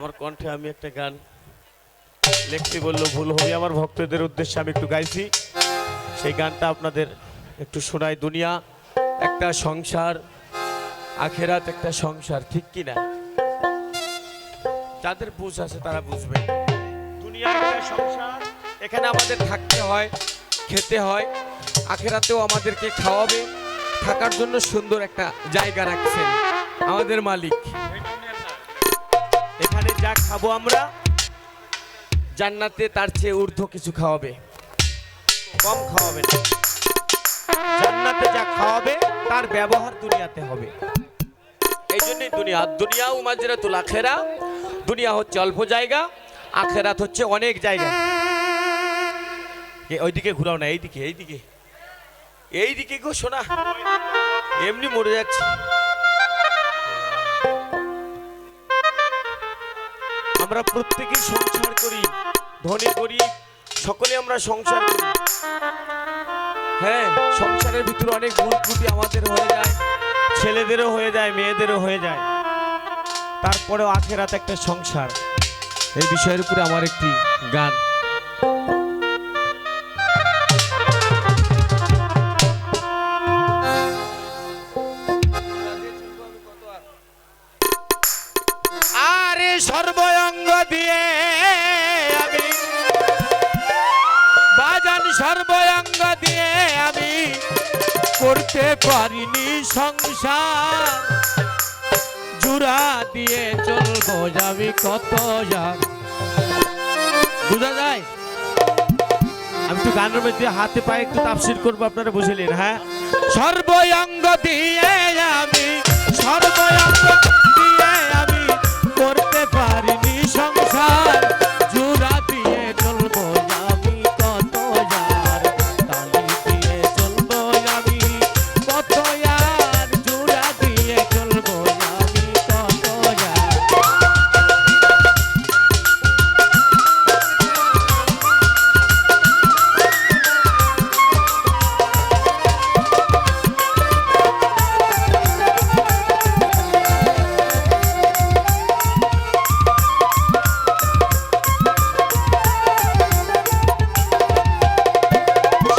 আমার কণ্ঠে আমি একটা গান লিখতে বললো ভুল হবে, আমার ভক্তদের উদ্দেশ্যে আমি একটু গাইছি। সেই গানটা আপনাদের একটু শোনাই। দুনিয়া একটা সংসার, আখেরাত একটা সংসার, ঠিক কি না? যাদের বুঝ আছে তারা বুঝবে। দুনিয়া একটা সংসার, এখানে আমাদের থাকতে হয়, খেতে হয়। আখেরাতেও আমাদেরকে খাওয়াবে, থাকার জন্য সুন্দর একটা জায়গা রাখছেন আমাদের মালিক। এখানে যা খাবো আমরা, জান্নাতে তার চেয়ে ঊর্ধ্ব কিছু খাওয়াবে, কম খাওয়াবে না। জান্নাতে যা খাওয়াবে তার ব্যবহার দুনিয়াতে হবে। এই জন্যই দুনিয়া উমাজরাতুল আখেরা। দুনিয়া হচ্ছে অল্প জায়গা, আখেরাত হচ্ছে অনেক জায়গা। ওইদিকে ঘুরাও না, এইদিকে গো শোনা, এমনি মরে যাচ্ছে। আমরা প্রত্যেকেই সংসার করি, ধনী গরিব সকলে আমরা সংসার করি। হ্যাঁ, সংসারের ভিতরে অনেক ভুল ত্রুটি আমাদের হয়ে যায়, ছেলেদেরও হয়ে যায়, মেয়েদেরও হয়ে যায়। তারপরেও আখেরাত একটা সংসার, এই বিষয়ের উপরে আমার একটি গান। আরে সর্বঙ্গ দিয়ে আমি বাজান, সর্বঙ্গ দিয়ে আমি করতে পারিনি সংসার। জুড়া দিয়ে চলবো যাবি কত যাক, বুঝা যায়? আমি একটু গানের মধ্যে হাতে পায়ে একটু তাফসীর করবো, আপনারা বুঝলেন? হ্যাঁ, সর্বঙ্গ দিয়ে আমি, সর্বঙ্গ দিয়ে আমি করতে পারিনি সংসার। জুড়া দিয়ে চলবো আমি কত যার, তালি দিয়ে চলবো আমি কত যার। জুড়া দিয়ে চলবো আমি কত যার।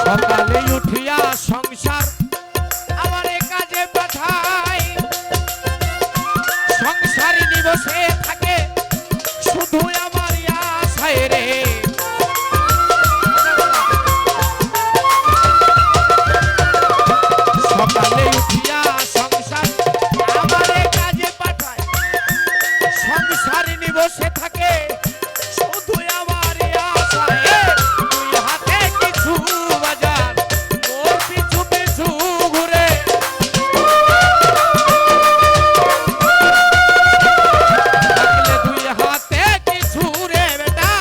সকালে উঠিয়া সংসার আমার কাজে পাঠাই, সংসারিনী বসে থাকে শুধু আমার আশায় রে। সকালে উঠিয়া সংসার আমার কাজে পাঠাই, সংসারিনী বসে থাকে শুধু আমার আশায়। দুই হাতে কিছু বাজার, ওর পিছু পিছু ঘুরে। থাকলে দুই হাতে কিছু রে বেটা,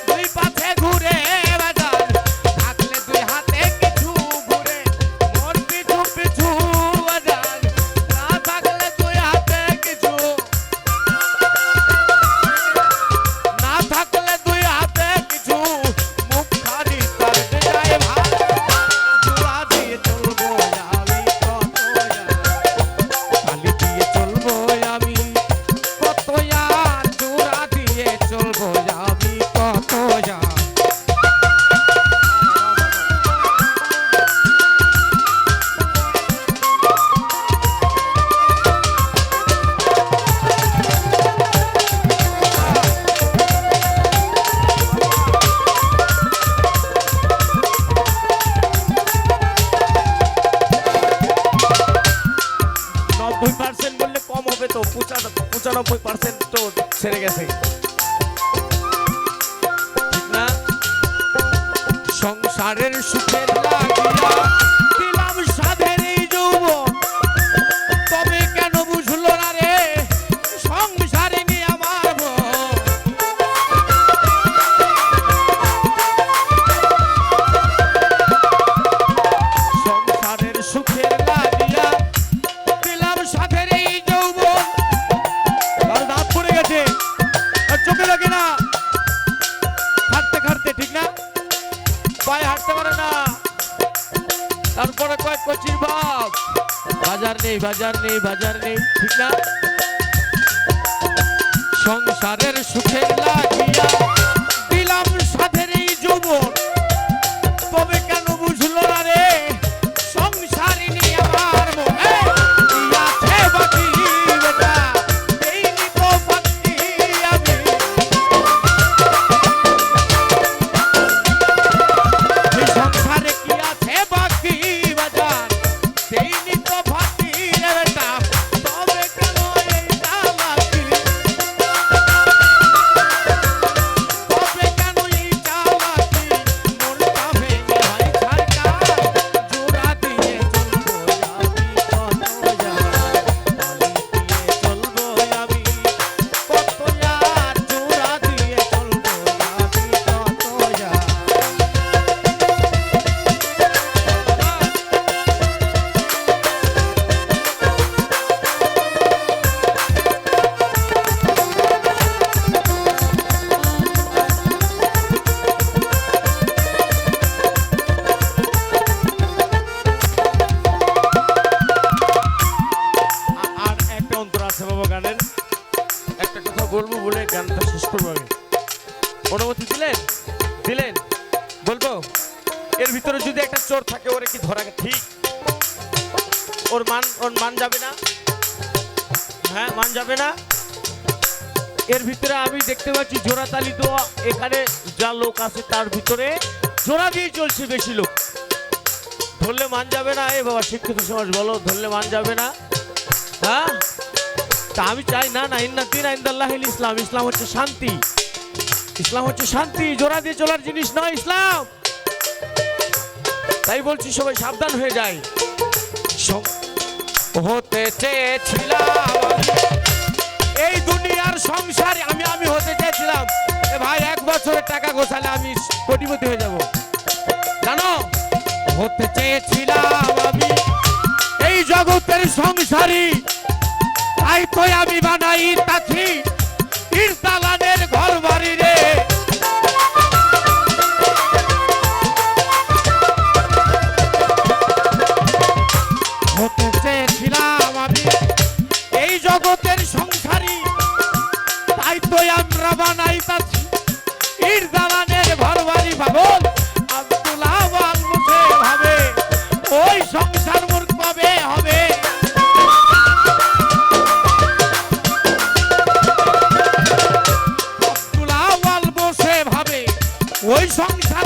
দুই পাশে ঘুরে বাজার। থাকলে দুই হাতে কিছু ঘুরে, ওর পিছু পিছু বাজার। না থাকলে দুই হাতে কিছু, না থাকলে দুই হাতে কিছু, মুখ খালি তার যায় ভাত। জুড়া দিয়ে চলবো আমি কত যার, তালি দিয়ে চলবো আমি কত যার। জুড়া দিয়ে চলবো আমি কত যার। নব্বই % বললে কম হবে তো, 95% তো ছেড়ে গেছে, ঠিক না? সংসারের সুখের লাগিয়া দিলাম সাধের এই যৌবন, তবে কেন বুঝলো না রে সংসারিনী আমার বোন। সংসারের সুখের লাগিয়া দিলাম সাধের এই যৌবন। তার দাঁত পড়ে গেছে, আর চোখে লাগে না, হাঁটতে হাঁটতে, ঠিক না? পায়ে হাঁটতে পারে না। তারপরে কয়েক কচির বাপ, বাজার নেই, ঠিক না? সংসারের সুখের লাগিয়া দিলাম সাধের এই যৌবন, তবে কেন বুঝলো না রে সংসার নিয়ে আমার মনে কি আছে বাকি বেটা, দেইনি তো বাকি আমি। এই সংসারে কি আছে বাকি বাজার, দেইনি তো বাকি রে বেটা, তবে কেন এইটা বাকি, তবে কেন এইটা বাকি। মনটা ভেঙে হয় ছাড়কা, জোড়া দিয়ে চলবো আমি কত যার, তালি দিয়ে চলবো আমি কত যার, জোড়া দিয়ে চলবো আমি কত যার। আর একটা অন্তর আছে বাবা গানের, একটা কথা বলবো বলে গানটা শেষ করবো আমি। অনুমতি দিলেন? দিলেন? বলবো? এর ভিতরে যদি একটা চোর থাকে ওরে কি ধরা ঠিক? ওর মান যাবে না? হ্যাঁ, মান যাবে না? এর ভিতরে আমি দেখতে পাচ্ছি জোড়া তালি দেওয়া, এখানে যা লোক আছে তার ভিতরে জোড়া দিয়ে চলছে বেশি লোক। ধরলে মান যাবে না? এ বাবা শিক্ষিত সমাজ বলো, ধরলে মান যাবে না? হ্যাঁ, তা আমি চাই না না ইন্না দিনা ইনদাল্লাহিল ইসলাম, ইসলাম হচ্ছে শান্তি, ইসলাম হচ্ছে শান্তি, জোড়া দিয়ে চলার জিনিস নয় ইসলাম। তাই বলছি সবাই সাবধান হয়ে যায়। হতে চেয়েছিলাম এই দুনিয়ার সংসারে, আমি হতে চেয়েছিলাম এ ভাই 1 বছরের টাকা গোছালে আমি কোটিপতি হয়ে যাব, জানো? হতে চেয়েছিলাম আমি এই জগতের সংসারী, তাই তো আমি বানাই তাছি তীর দালানের ঘর বাড়ি রে। হতে চেয়েছিলাম আমি এই জগতের সংসারী, তাই তো আমরা বানাই তাছি তীর দালানের ঘর বাড়ি। ভাবল আব্দুল্লাহ আল মুসে ভাবে ওই সংসার মোর কবে হবে, আব্দুল্লাহ আল মুসে ভাবে ওই সংসার